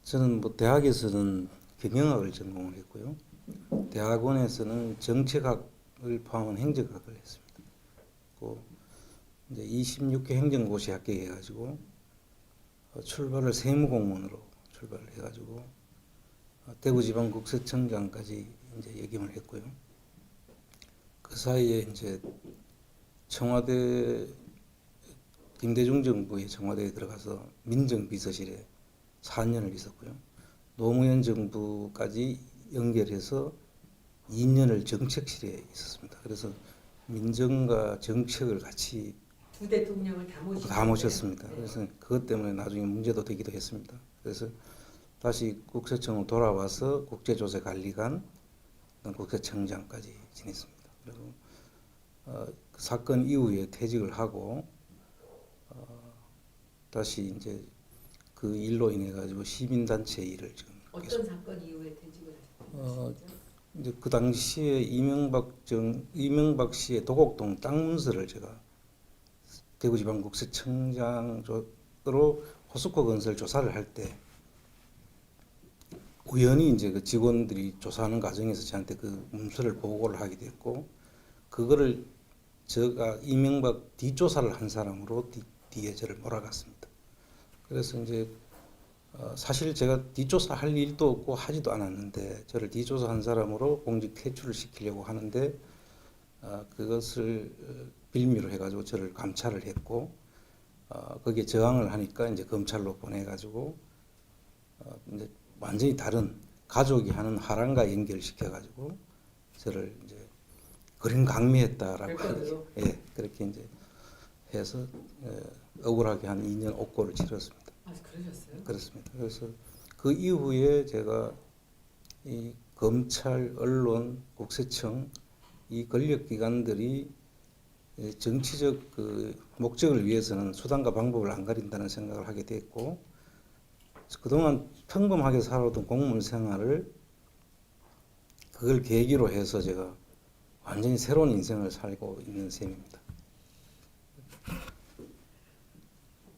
저는 뭐 대학에서는 경영학을 전공을 했고요. 대학원에서는 정책학을 포함한 행정학을 했습니다. 그 이제 26개 행정고시 합격해가지고 출발을 세무공무원으로 출발을 해가지고 대구지방국세청장까지 이제 역임을 했고요. 그 사이에 이제 청와대 김대중 정부의 청와대에 들어가서 민정비서실에 4년을 있었고요. 노무현 정부까지 연결해서 2년을 정책실에 있었습니다. 그래서 민정과 정책을 같이 두 대통령을 다 모셨습니다. 네. 그래서 그것 때문에 나중에 문제도 되기도 했습니다. 그래서 다시 국세청으로 돌아와서 국제조세관리관, 국세청장까지 지냈습니다. 그리고 그 사건 이후에 퇴직을 하고 다시 이제 그 일로 인해 가지고 시민단체 일을 지금 어떤 사건 이후에 퇴직을 하셨어요? 이제 그 당시에 이명박 씨의 도곡동 땅 문서를 제가 대구지방국세청장으로 포스코 건설 조사를 할 때 우연히 이제 그 직원들이 조사하는 과정에서 저한테 그 문서를 보고를 하게 됐고, 그거를 제가 이명박 뒷조사를 한 사람으로 뒤에 저를 몰아갔습니다. 그래서 이제 사실 제가 뒷조사 할 일도 없고 하지도 않았는데 저를 뒷조사한 사람으로 공직 퇴출을 시키려고 하는데 그것을 빌미로 해가지고 저를 감찰을 했고, 거기에 저항을 하니까 이제 검찰로 보내가지고 이제 완전히 다른 가족이 하는 haranga 연결시켜가지고 저를 이제 그림 강매했다라고 예, 그렇게 이제 해서 억울하게 한 2년 옥고를 치렀습니다. 아, 그러셨어요? 그렇습니다. 그래서 그 이후에 제가 이 검찰, 언론, 국세청 이 권력기관들이 정치적 그 목적을 위해서는 수단과 방법을 안 가린다는 생각을 하게 됐고, 그동안 평범하게 살아오던 공무원 생활을 그걸 계기로 해서 제가 완전히 새로운 인생을 살고 있는 셈입니다.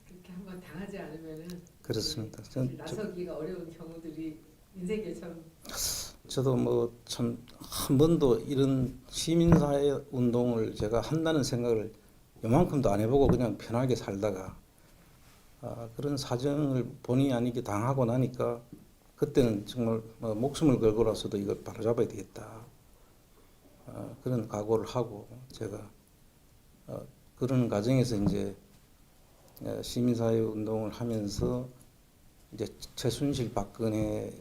그렇게 한번 당하지 않으면은 그렇습니다. 나서기가 어려운 경우들이 인생에 참. 저도 뭐 참 한 번도 이런 시민사회 운동을 제가 한다는 생각을 요만큼도 안 해보고 그냥 편하게 살다가 그런 사정을 본의 아니게 당하고 나니까 그때는 정말 목숨을 걸고라서도 이걸 바로잡아야 되겠다, 그런 각오를 하고 제가 그런 과정에서 이제 시민사회 운동을 하면서 이제 최순실 박근혜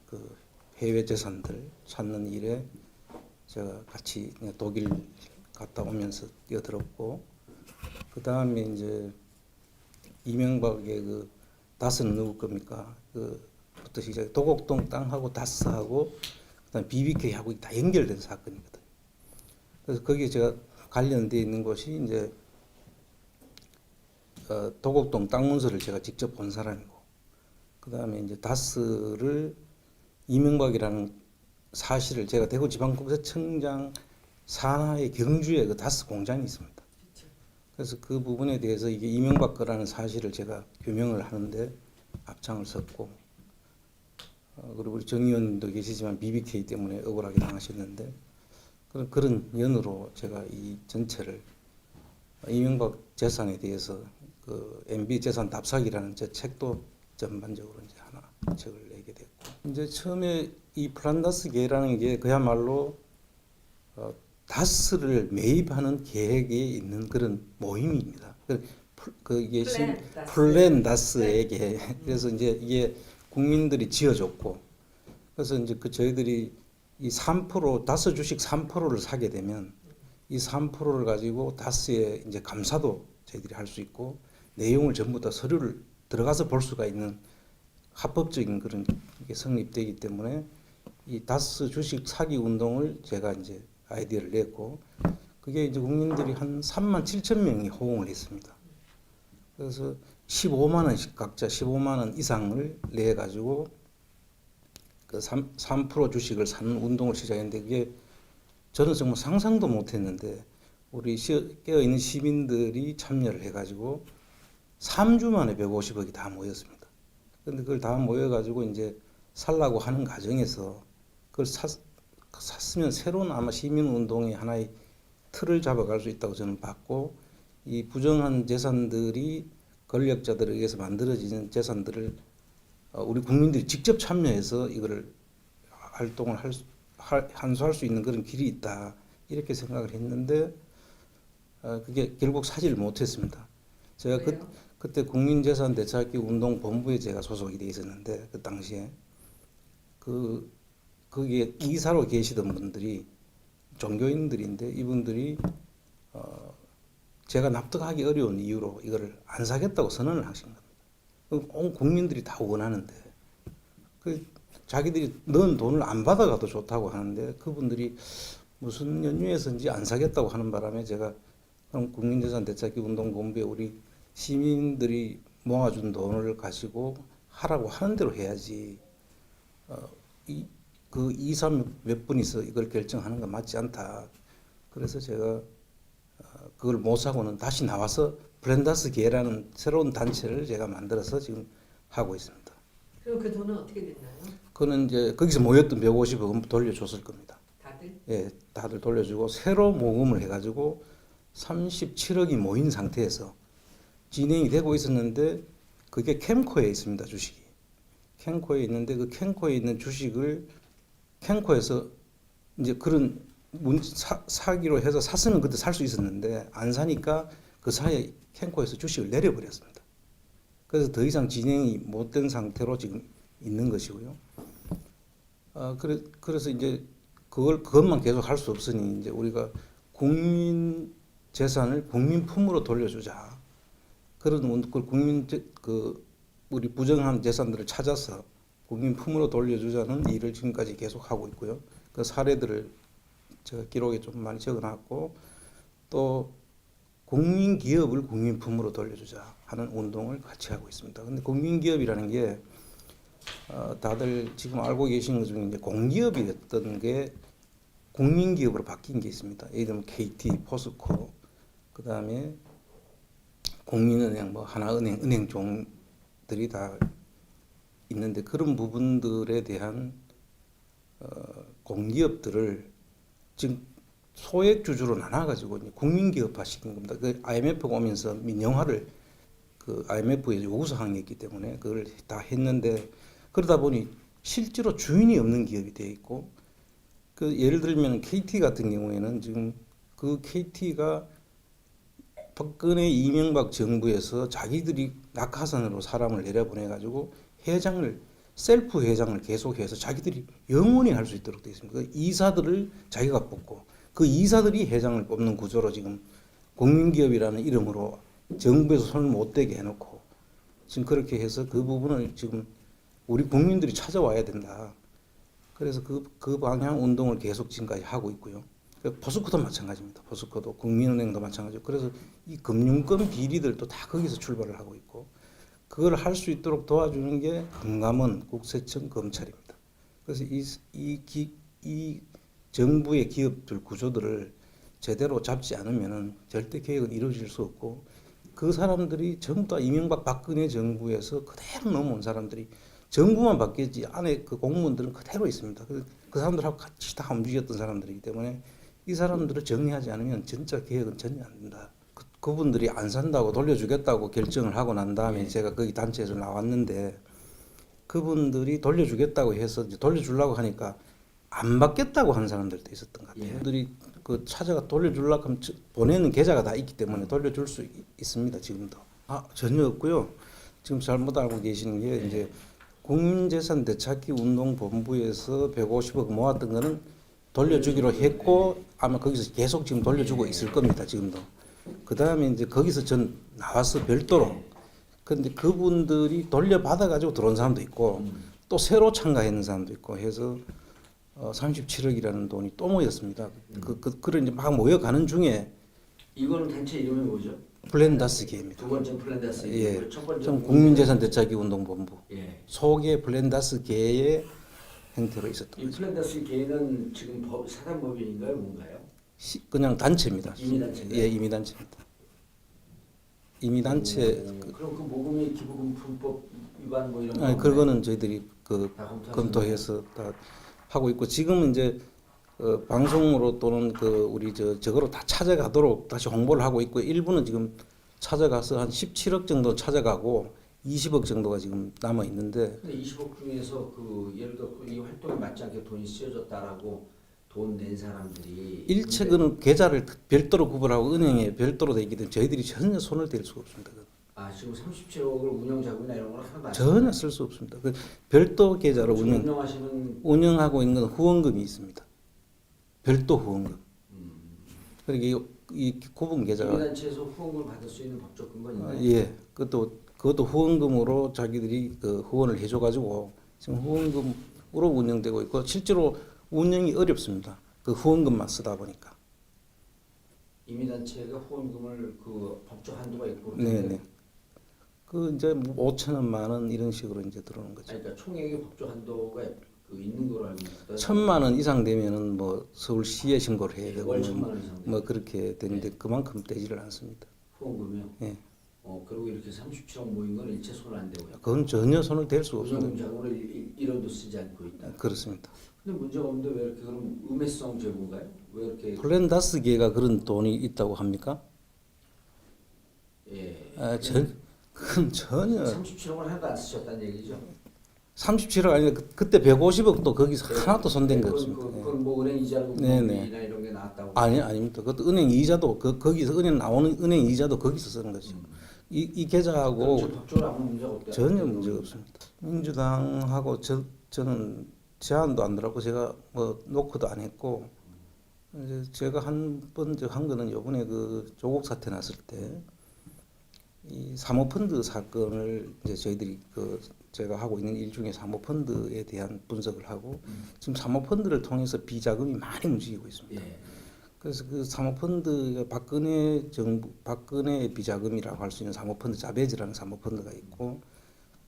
그 해외 재산들 찾는 일에 제가 같이 독일 갔다 오면서 뛰어들었고, 그 다음에 이제 이명박의 그 다스는 누구 겁니까? 그부터 시작해 도곡동 땅하고 다스하고 그다음 BBK하고 다 연결된 사건이거든요. 그래서 거기에 제가 관련되어 있는 곳이 이제 도곡동 땅 문서를 제가 직접 본 사람이고, 그 다음에 이제 다스를 이명박이라는 사실을 제가 대구지방국세청장 산하의 경주에 그 다스 공장이 있습니다. 그래서 그 부분에 대해서 이게 이명박 거라는 사실을 제가 규명을 하는데 앞장을 섰고, 그리고 우리 정 의원도 계시지만 BBK 때문에 억울하게 당하셨는데 그런 연으로 제가 이 전체를 이명박 재산에 대해서 그 MB 재산 답사기라는 제 책도 전반적으로 이제 하나 책을 내게 됐고, 이제 처음에 이 플란다스계라는 게 그야말로 다스를 매입하는 계획에 있는 그런 모임입니다. 이게 플랜 다스의 계. 그래서 이제 이게 국민들이 지어줬고, 그래서 이제 저희들이 이 3% 다스 주식 3%를 사게 되면 이 3%를 가지고 다스의 이제 감사도 저희들이 할 수 있고 내용을 전부 다 서류를 들어가서 볼 수가 있는 합법적인 그런 게 성립되기 때문에 이 다스 주식 사기 운동을 제가 이제 아이디어를 냈고, 그게 이제 국민들이 한 3만 7천 명이 호응을 했습니다. 그래서 15만 원씩 각자 15만 원 이상을 내 가지고 그 3% 주식을 사는 운동을 시작했는데, 그게 저는 정말 상상도 못했는데 우리 깨어 있는 시민들이 참여를 해가지고 3주 만에 150억이 다 모였습니다. 근데 그걸 다 모여가지고 이제 살라고 하는 과정에서 그걸 샀으면 새로운 아마 시민운동의 하나의 틀을 잡아갈 수 있다고 저는 봤고, 이 부정한 재산들이 권력자들에 의해서 만들어지는 재산들을 우리 국민들이 직접 참여해서 이거를 활동을 한수할 수 있는 그런 길이 있다 이렇게 생각을 했는데 그게 결국 사지를 못했습니다. 제가 왜요? 그때 국민재산 되찾기 운동 본부에 제가 소속이 돼 있었는데 그 당시에 거기에 이사로 계시던 분들이 종교인들인데 이분들이 제가 납득하기 어려운 이유로 이거를 안 사겠다고 선언을 하신 겁니다. 온 국민들이 다 원하는데 자기들이 넣은 돈을 안 받아가도 좋다고 하는데 그분들이 무슨 연유에서인지 안 사겠다고 하는 바람에 제가 그럼 국민재산 되찾기 운동본부에 우리 시민들이 모아준 돈을 가지고 하라고 하는 대로 해야지 그 2, 3 몇 분이서 이걸 결정하는 건 맞지 않다. 그래서 제가 그걸 못 사고는 다시 나와서 블렌다스 계라는 새로운 단체를 제가 만들어서 지금 하고 있습니다. 그럼 그 돈은 어떻게 됐나요? 그거는 이제 거기서 모였던 150억은 돌려줬을 겁니다. 다들? 예, 다들 돌려주고 새로 모금을 해가지고 37억이 모인 상태에서 진행이 되고 있었는데 그게 캠코에 있습니다. 주식이. 캠코에 있는데 그 캠코에 있는 주식을 캠코에서 이제 그런 사기로 해서 샀으면 그때 살 수 있었는데 안 사니까 그 사이에 캠코에서 주식을 내려버렸습니다. 그래서 더 이상 진행이 못된 상태로 지금 있는 것이고요. 그래서 이제 그것만 계속 할 수 없으니 이제 우리가 국민 재산을 국민 품으로 돌려주자. 그런 우리 부정한 재산들을 찾아서 국민 품으로 돌려주자는 일을 지금까지 계속 하고 있고요. 그 사례들을 제가 기록에 좀 많이 적어놨고 또 국민 기업을 국민 품으로 돌려주자 하는 운동을 같이 하고 있습니다. 근데 국민 기업이라는 게 다들 지금 알고 계시는 것 중에 이제 공기업이었던 게 국민 기업으로 바뀐 게 있습니다. 예를 들면 KT, 포스코, 그 다음에 국민은행, 뭐 하나은행, 은행종들이 다 있는데 그런 부분들에 대한 공기업들을 지금 소액 주주로 나눠가지고 국민기업화 시킨 겁니다. 그 IMF가 오면서 민영화를 그 IMF의 요구사항이 있기 때문에 그걸 다 했는데 그러다 보니 실제로 주인이 없는 기업이 되어 있고 그 예를 들면 KT 같은 경우에는 지금 그 KT가 박근혜 이명박 정부에서 자기들이 낙하산으로 사람을 내려보내가지고 셀프 회장을 계속해서 자기들이 영원히 할 수 있도록 되어 있습니다. 그 이사들을 자기가 뽑고 그 이사들이 회장을 뽑는 구조로 지금 국민기업이라는 이름으로 정부에서 손을 못 대게 해놓고 지금 그렇게 해서 그 부분을 지금 우리 국민들이 찾아와야 된다. 그래서 그 방향 운동을 계속 지금까지 하고 있고요. 포스코도 마찬가지입니다. 포스코도 국민은행도 마찬가지고 그래서 이 금융권 비리들도 다 거기서 출발을 하고 있고 그걸 할 수 있도록 도와주는 게 금감원, 국세청, 검찰입니다. 그래서 이 정부의 기업들 구조들을 제대로 잡지 않으면은 절대 개혁은 이루어질 수 없고 그 사람들이 전부 다 이명박 박근혜 정부에서 그대로 넘어온 사람들이 정부만 바뀌었지 안에 그 공무원들은 그대로 있습니다. 그 사람들하고 같이 다 움직였던 사람들이기 때문에 이 사람들을 정리하지 않으면 진짜 개혁은 전혀 안 된다. 그분들이 안 산다고 돌려주겠다고 결정을 하고 난 다음에 제가 거기 단체에서 나왔는데 그분들이 돌려주겠다고 해서 이제 돌려주려고 하니까 안 받겠다고 하는 사람들도 있었던 것 같아요. 그들이 그 찾아가 돌려주려고 하면 보내는 계좌가 다 있기 때문에 돌려줄 수 있습니다. 지금도. 전혀 없고요. 지금 잘못 알고 계시는 게 이제 국민재산 되찾기 운동본부에서 150억 모았던 거는 돌려주기로 했고 아마 거기서 계속 지금 돌려주고 있을 겁니다. 지금도. 그 다음에 이제 거기서 전 나와서 별도로 근데 그분들이 돌려받아 가지고 들어온 사람도 있고 또 새로 참가했는 사람도 있고 해서 37억이라는 돈이 또 모였습니다. 그런 이제 막 모여가는 중에 이거는 단체 이름이 뭐죠? 블렌다스계입니다. 두 번째 플랜다스. 예, 첫 번째 전 국민재산 되찾기 운동본부 예. 속의 블렌다스계의 형태로 있었던 이 거죠. 플랜다스 개는 지금 사단법인인가요, 뭔가요? 그냥 단체입니다. 임의단체인가요? 예, 임의단체입니다. 임의단체 그럼 그 모금이 기부금 불법 위반 뭐 이런 거 아니, 그거는 저희들이 다 검토해서 다 하고 있고 지금은 이제 방송으로 또는 우리 저거로 다 찾아가도록 다시 홍보를 하고 있고 일부는 지금 찾아가서 한 17억 정도 찾아가고 20억 정도가 지금 남아 있는데 근데 20억 중에서 그 예를 들어 이 활동에 맞지 않게 돈이 쓰여졌다라고 돈 낸 사람들이 일체 그는 계좌를 별도로 구분하고 은행에 별도로 돼 있기 때문에 저희들이 전혀 손을 댈 수가 없습니다. 지금 37억을 운영 자금이나 이런 걸 하나도 안 전혀 쓸 수 없습니다. 별도 계좌로 지금 운영하시는 운영하고 있는 건 후원금이 있습니다. 별도 후원금. 그러니까 이 구분 계좌가 임의단체에서 후원금을 받을 수 있는 법적 근거는 있나요? 예, 그것도 후원금으로 자기들이 후원을 해줘가지고 지금 후원금으로 운영되고 있고 실제로 운영이 어렵습니다. 그 후원금만 쓰다 보니까. 임의단체가 후원금을 그 법적 한도가 있고 네네. 그 이제 5천원, 만원 이런 식으로 이제 들어오는 거죠. 그러니까 총액의 법적 한도가 그 있는 거로 알고 있어요. 1,000만 원 이상 되면은 뭐 서울시에 신고를 해야 되고 월 1,000만 원 이상 뭐 그렇게 되는데 그만큼 떼지를 않습니다. 후원금이요. 예. 그리고 이렇게 37억 모인 건 일체 손을 안 대고요. 그건 전혀 손을 댈 수 운영 없습니다. 자금을 1원도 쓰지 않고 있다. 그렇습니다. 근데 문제가 없는데 왜 이렇게 그럼 음해성 제보인가요? 왜 이렇게 플랜다스 계가 그런 돈이 있다고 합니까? 예. 그건 전혀 37억을 하나도 안 쓰셨다는 얘기죠? 37억 아니라 그때 150억도 거기서 네. 하나도 손댄 거 그건, 없습니다. 그건 뭐 은행 이자로 네네. 이나 이런 게 나왔다고. 아닙니다. 그것도 은행 이자도 거기서 은행 나오는 은행 이자도 거기서 쓰는 거죠. 이 계좌하고 그럼 법적으로 아무 문제가 없다. 전혀 문제가 없습니다. 민주당하고 저는 제안도 안 들었고 제가 뭐 노크도 안 했고 이제 제가 한 거는 요번에 그 조국 사태 났을 때 이 사모펀드 사건을 이제 저희들이 제가 하고 있는 일 중에 사모펀드에 대한 분석을 하고 지금 사모펀드를 통해서 비자금이 많이 움직이고 있습니다. 예. 그래서 그 사모펀드가 박근혜 비자금이라고 할 수 있는 사모펀드 자베즈라는 사모펀드가 있고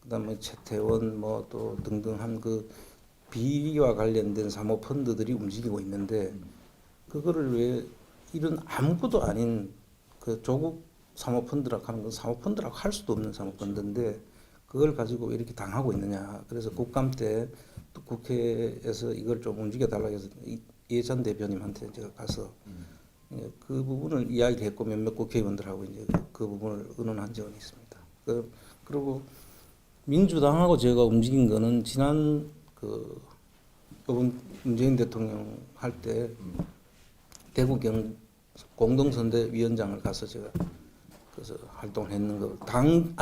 그다음에 채태원 뭐 또 등등한 그 비리와 관련된 사모펀드들이 움직이고 있는데 그거를 왜 이런 아무것도 아닌 그 조국 사모펀드라고 하는 건 사모펀드라고 할 수도 없는 사모펀드인데 그걸 가지고 왜 이렇게 당하고 있느냐. 그래서 국감 때 또 국회에서 이걸 좀 움직여 달라고 해서 예 전 대표님한테 제가 가서 그 부분을 이야기를 했고 몇몇 국회의원들하고 이제 그 부분을 의논한 적은 있습니다. 그리고 민주당하고 제가 움직인 거는 지난 이번 문재인 대통령 할 때 대구 공동선대위원장을 가서 제가 그래서 활동을 했는 거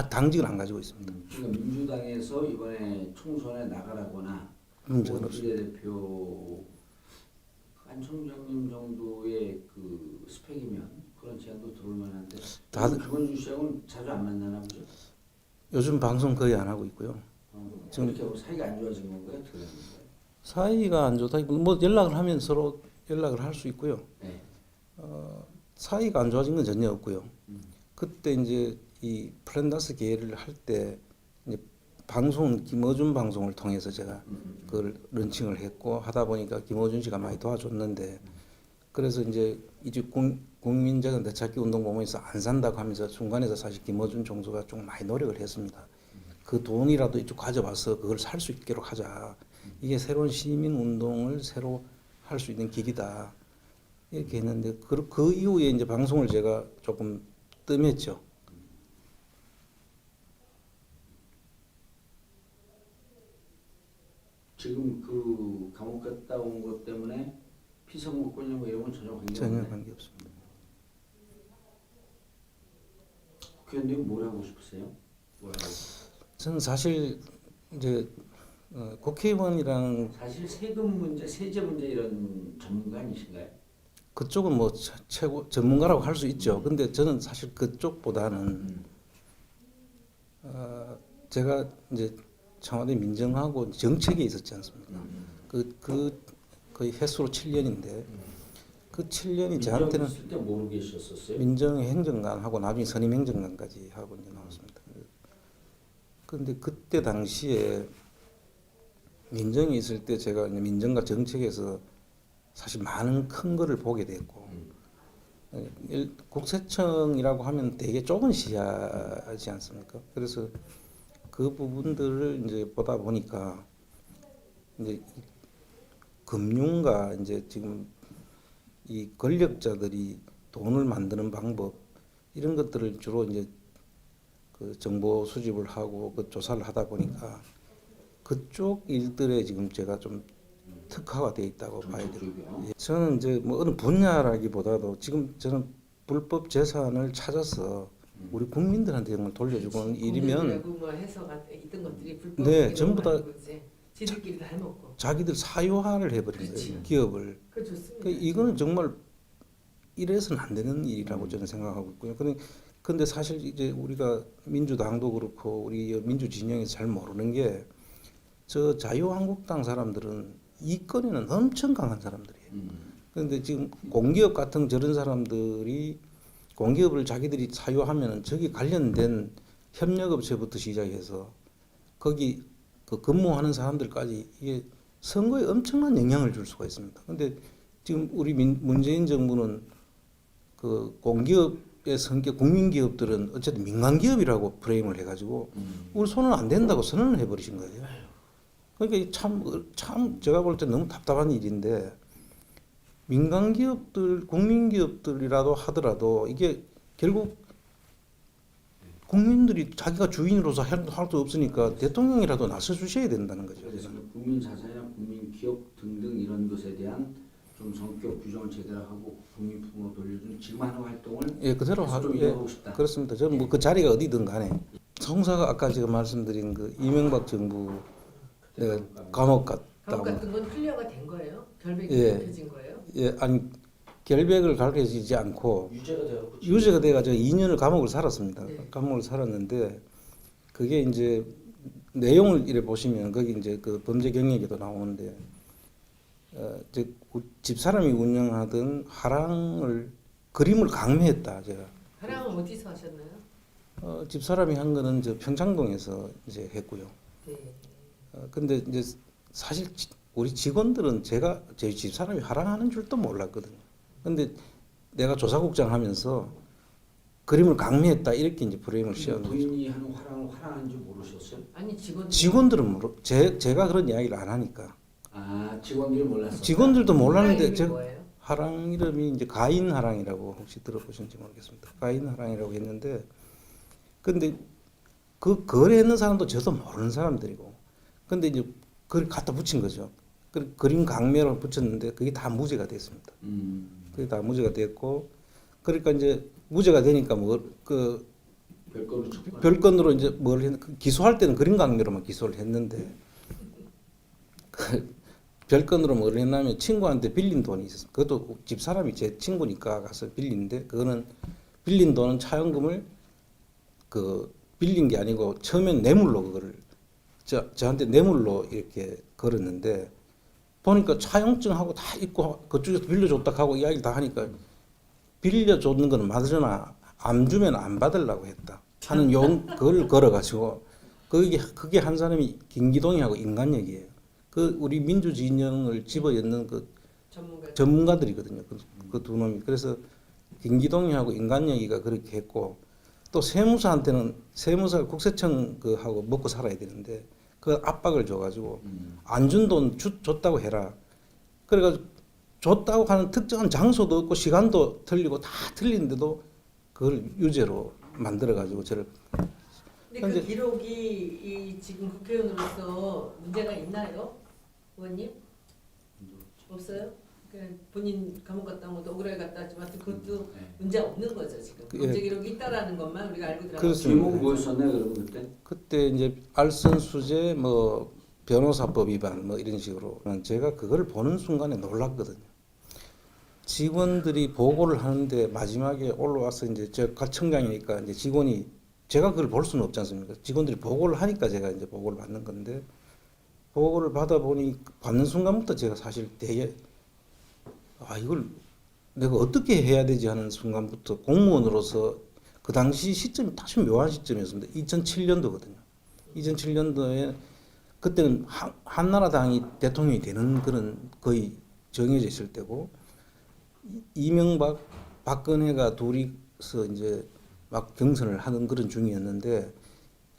당직을 안 가지고 있습니다. 지금 민주당에서 이번에 총선에 나가라거나 문제는 없습니다. 비례대표 안 총장님 정도의 그 스펙이면 그런 제안도 들어올 만한데 김원준 씨하고는 자주 안 만나나 보죠? 요즘 방송 거의 안 하고 있고요. 지금 이렇게 사이가 안 좋아진 건가요? 어떻게 된 건가요? 사이가 안 좋다기보다 뭐 연락을 하면 서로 연락을 할 수 있고요. 네. 사이가 안 좋아진 건 전혀 없고요. 그때 이제 이 플랜다스 계획을 할 때 이제 방송은 김어준 방송을 통해서 제가 그걸 런칭을 했고 하다 보니까 김어준 씨가 많이 도와줬는데 그래서 이제 국민적인 되찾기 운동 보면서 안 산다고 하면서 중간에서 사실 김어준 총수가 좀 많이 노력을 했습니다. 그 돈이라도 이쪽 가져와서 그걸 살 수 있도록 하자. 이게 새로운 시민 운동을 새로 할 수 있는 기기다. 이렇게 했는데 그 이후에 이제 방송을 제가 조금 뜸했죠. 지금 그 감옥 갔다 온 것 때문에 피선거권이나 뭐 이런 건 전혀 관계 전혀 없나요? 관계 없습니다. 국회의원님 뭘 하고 싶으세요? 뭐라고? 저는 사실 이제 국회의원이랑 사실 세금 문제, 세제 문제 이런 전문가 아니신가요? 그쪽은 뭐 최고 전문가라고 할 수 있죠. 근데 저는 사실 그쪽보다는 제가 이제 청와대 민정하고 정책에 있었지 않습니까? 거의 횟수로 7년인데 그 7년이 저한테는 있을 때 모르고 계셨었어요? 민정행정관하고 나중에 선임행정관까지 하고 이제 나왔습니다. 그런데 그때 당시에 민정에 있을 때 제가 이제 민정과 정책에서 사실 많은 큰 거를 보게 됐고 국세청이라고 하면 되게 좁은 시야지 않습니까? 그래서 그 부분들을 이제 보다 보니까 이제 이 금융과 이제 지금 이 권력자들이 돈을 만드는 방법 이런 것들을 주로 이제 그 정보 수집을 하고 그 조사를 하다 보니까 그쪽 일들에 지금 제가 좀 특화가 돼 있다고 봐야 돼요. 예. 저는 이제 뭐 어느 분야라기보다도 지금 저는 불법 재산을 찾아서 우리 국민들한테 정말 돌려주고 일이면 뭐 해서 있던 것들이 불법 네, 전부 다 지들끼리 다 해먹고 자기들 사유화를 해버린 그렇지. 거예요. 기업을. 그 좋습니다. 그 이거는 정말 이래서는 안 되는 일이라고 저는 생각하고 있고요. 근데 사실 이제 우리가 민주당도 그렇고 우리 민주 진영에서 잘 모르는 게 저 자유한국당 사람들은 이권에는 엄청 강한 사람들이에요. 그런데 지금 공기업 같은 저런 사람들이 공기업을 자기들이 사유하면은 저기 관련된 협력업체부터 시작해서 거기 그 근무하는 사람들까지 이게 선거에 엄청난 영향을 줄 수가 있습니다. 근데 지금 우리 문재인 정부는 그 공기업의 성격, 국민기업들은 어쨌든 민간기업이라고 프레임을 해가지고 우리 손은 안 된다고 선언을 해버리신 거예요. 그러니까 참 제가 볼 때 너무 답답한 일인데 민간기업들, 국민기업들이라도 하더라도 이게 결국 국민들이 자기가 주인으로서 할 수 없으니까 대통령이라도 나서 주셔야 된다는 거죠. 그래서 국민 자산이나 국민 기업 등등 이런 것에 대한 좀 성격 규정을 제대로 하고 국민 품으로 돌려준 지금 하는 활동을 예, 그대로 좀 예, 이어가고 싶다. 그렇습니다. 저는 뭐 그 자리가 어디든 간에 송사가 아까 제가 말씀드린 그 이명박 정부 내가 감옥 갔다 감옥 같은 건 클리어가 된 거예요? 결백이 예. 밝혀진 거예요? 예, 아니 결백을 가르쳐지지 않고 유죄가 되었고 유죄가 돼가지고 2년을 감옥을 살았습니다. 네. 감옥을 살았는데 그게 이제 내용을 이래 보시면 거기 이제 그 범죄 경력에도 나오는데 이제 집사람이 운영하던 하랑을 그림을 강매했다 제가. 하랑은 어디서 하셨나요? 집사람이 한 거는 저 평창동에서 이제 했고요. 네. 근데 이제 사실 우리 직원들은 제가 제 집사람이 하랑하는 줄도 몰랐거든요. 근데 내가 조사국장 하면서 그림을 강매했다 이렇게 이제 프레임을 씌웠는데 부인이 하는 화랑을 화랑한 줄 모르셨어요? 아니 직원들은 모르 제가 그런 이야기를 안 하니까 아 직원들이 몰랐어요. 직원들도 몰랐는데 제 뭐예요? 하랑 이름이 이제 가인하랑이라고 혹시 들어보셨는지 모르겠습니다. 가인하랑이라고 했는데 근데 그 거래했는 사람도 저도 모르는 사람들이고 근데 이제 그걸 갖다 붙인 거죠. 그림 강매를 붙였는데 그게 다 무죄가 됐습니다. 그게 다 무죄가 됐고 그러니까 이제 무죄가 되니까 뭐 그 별거로 촉발. 별건으로 이제 뭘 했는 기소할 때는 그림 강매로만 기소를 했는데 그 별건으로 뭘 했냐면 친구한테 빌린 돈이 있었어요. 그것도 집사람이 제 친구니까 가서 빌린데 그거는 빌린 돈은 차용금을 그 빌린 게 아니고 처음엔 뇌물로 그거를 저한테 뇌물로 이렇게 걸었는데 보니까 차용증하고 다 있고 그쪽에서 빌려줬다 하고 이야기를 다 하니까 빌려줬는 건 맞으나 안 주면 안 받으려고 했다 하는 그걸 걸어가지고 그게 한 사람이 김기동이하고 인간력이에요. 그 우리 민주 진영을 집어였는 그 전문가들이거든요. 그 두 놈이. 그래서 김기동이하고 인간력이가 그렇게 했고 또 세무사한테는 세무사 국세청 그 하고 먹고 살아야 되는데 그 압박을 줘가지고 안 준 돈 줬다고 해라. 그래가지고 줬다고 하는 특정한 장소도 없고 시간도 틀리고 다 틀린데도 그걸 유죄로 만들어가지고 저를. 근데 그 기록이 이 지금 국회의원으로서 문제가 있나요, 의원님? 없어요? 그냥 본인 감옥 갔다 온 것도 억울하게 갔다 왔지만 그것도 문제 없는 거죠 지금. 범죄 기록이 있다라는 것만 우리가 알고 들어가고. 제목은 뭐였었나요, 여러분 그때? 그때 이제 알선수재 뭐 변호사법 위반 뭐 이런 식으로 제가 그걸 보는 순간에 놀랐거든요. 직원들이 보고를 하는데 마지막에 올라와서 이제 제가 청장이니까 이제 직원이 제가 그걸 볼 수는 없지 않습니까? 직원들이 보고를 하니까 제가 이제 보고를 받는 건데 보고를 받는 순간부터 제가 사실 되게 이걸 내가 어떻게 해야 되지 하는 순간부터 공무원으로서 그 당시 시점이 다시 묘한 시점이었습니다. 2007년도거든요. 2007년도에 그때는 한나라당이 대통령이 되는 그런 거의 정해져 있을 때고 이명박, 박근혜가 둘이서 이제 막 경선을 하는 그런 중이었는데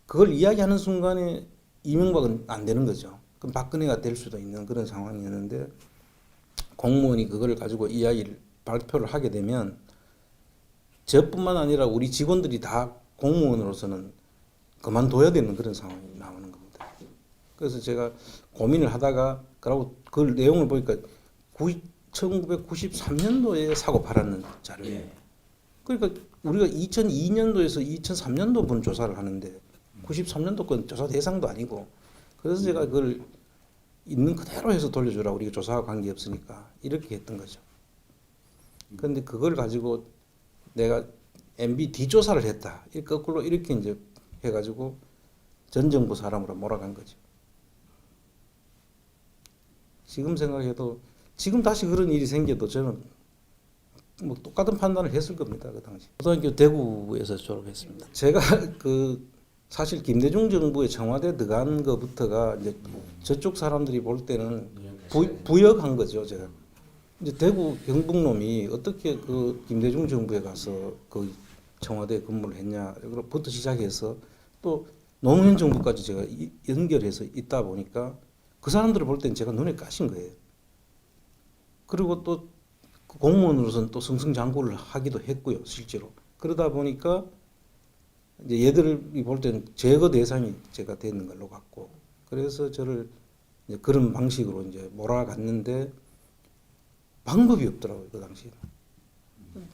그걸 이야기하는 순간에 이명박은 안 되는 거죠. 그럼 박근혜가 될 수도 있는 그런 상황이었는데 공무원이 그걸 가지고 이야기를 발표를 하게 되면 저뿐만 아니라 우리 직원들이 다 공무원으로서는 그만둬야 되는 그런 상황이 나오는 겁니다. 그래서 제가 고민을 하다가 그러고 그 내용을 보니까 1993년도에 사고 팔았는 자료예요. 예. 그러니까 우리가 2002년도에서 2003년도 분 조사를 하는데 93년도 건 조사 대상도 아니고 그래서 제가 그걸 있는 그대로 해서 돌려주라 우리가 조사와 관계없으니까 이렇게 했던 거죠. 그런데 그걸 가지고 내가 MB 뒷조사를 했다. 거꾸로 이렇게 이제 해가지고 전 정부 사람으로 몰아간 거죠. 지금 생각해도 지금 다시 그런 일이 생겨도 저는 뭐 똑같은 판단을 했을 겁니다. 그 당시. 고등학교 대구에서 졸업했습니다. 제가 그 사실 김대중 정부의 청와대 들어간 것부터가 이제 저쪽 사람들이 볼 때는 부역한 거죠. 제가 이제 대구 경북놈이 어떻게 그 김대중 정부에 가서 그 청와대 근무를 했냐부터 시작해서 또 노무현 정부까지 제가 연결해서 있다 보니까 그 사람들을 볼 때는 제가 눈에 까신 거예요. 그리고 또 공무원으로서는 또 승승장구를 하기도 했고요, 실제로. 그러다 보니까 이제 얘들이 볼 때는 제거 대상이 제가 되는 걸로 같고, 그래서 저를 이제 그런 방식으로 이제 몰아갔는데 방법이 없더라고요, 그 당시에.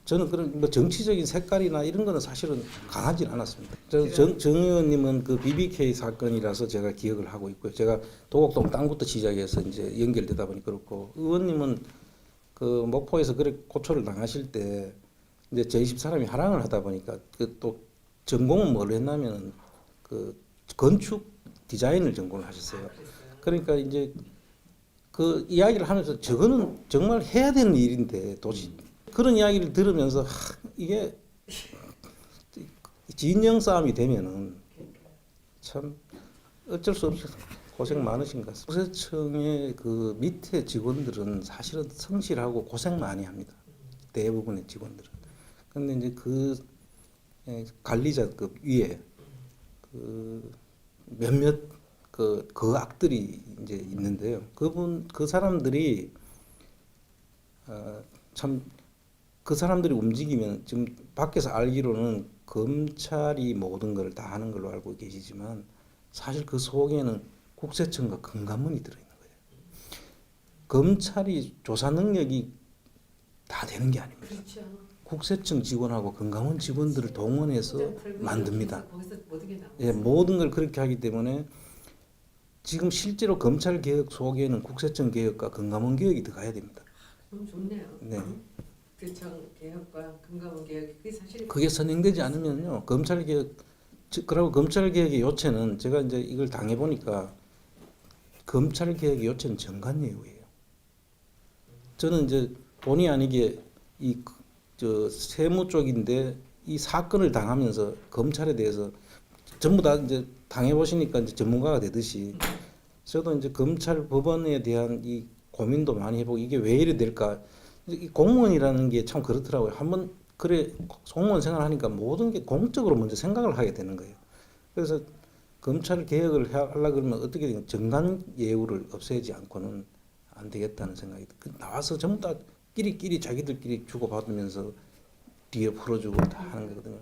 저는 그런 뭐 정치적인 색깔이나 이런 거는 사실은 강하진 않았습니다. 정 의원님은 그 BBK 사건이라서 제가 기억을 하고 있고요. 제가 도곡동 땅부터 시작해서 이제 연결되다 보니 그렇고, 의원님은 그 목포에서 그렇게 고초를 당하실 때 이제 저희 집 사람이 하랑을 하다 보니까 그 또 전공은 뭘 했냐면 그 건축 디자인을 전공을 하셨어요. 그러니까 이제 그 이야기를 하면서 저거는 정말 해야 되는 일인데 도대체 그런 이야기를 들으면서 이게 진영 싸움이 되면은 참 어쩔 수 없이 고생 많으신 것 같습니다. 국세청의 그 밑에 직원들은 사실은 성실하고 고생 많이 합니다. 대부분의 직원들은. 그런데 이제 그 관리자급 위에 그 몇몇 그 악들이 이제 있는데요. 그 사람들이 참 그 사람들이 움직이면 지금 밖에서 알기로는 검찰이 모든 걸 다 하는 걸로 알고 계시지만 사실 그 속에는 국세청과 금감원이 들어있는 거예요. 검찰이 조사 능력이 다 되는 게 아닙니다. 그렇죠. 국세청 직원하고 금감원 직원들을 동원해서 만듭니다. 거기서 모든 게 나오고. 예, 모든 걸 그렇게 하기 때문에 지금 실제로 검찰 개혁 속에는 국세청 개혁과 금감원 개혁이 들어가야 됩니다. 너무 좋네요. 네. 국세청 개혁과 금감원 개혁 그게 사실 그게 선행되지 않으면요, 검찰 개혁 그리고 검찰 개혁의 요체는 제가 이제 이걸 당해 보니까 검찰 개혁의 요체는 정관예우예요. 저는 이제 본의 아니게 이 저 세무 쪽인데 이 사건을 당하면서 검찰에 대해서 전부 다 이제 당해 보시니까 이제 전문가가 되듯이 저도 이제 검찰 법원에 대한 이 고민도 많이 해보고 이게 왜 이래 될까. 이 공무원이라는 게 참 그렇더라고요. 한번 그래 공무원 생활하니까 모든 게 공적으로 먼저 생각을 하게 되는 거예요. 그래서 검찰 개혁을 하려고 그러면 어떻게 되냐, 정관 예우를 없애지 않고는 안 되겠다는 생각이 나와서 전부 다 끼리끼리 자기들끼리 주고받으면서 뒤에 풀어주고 다 하는 거거든요.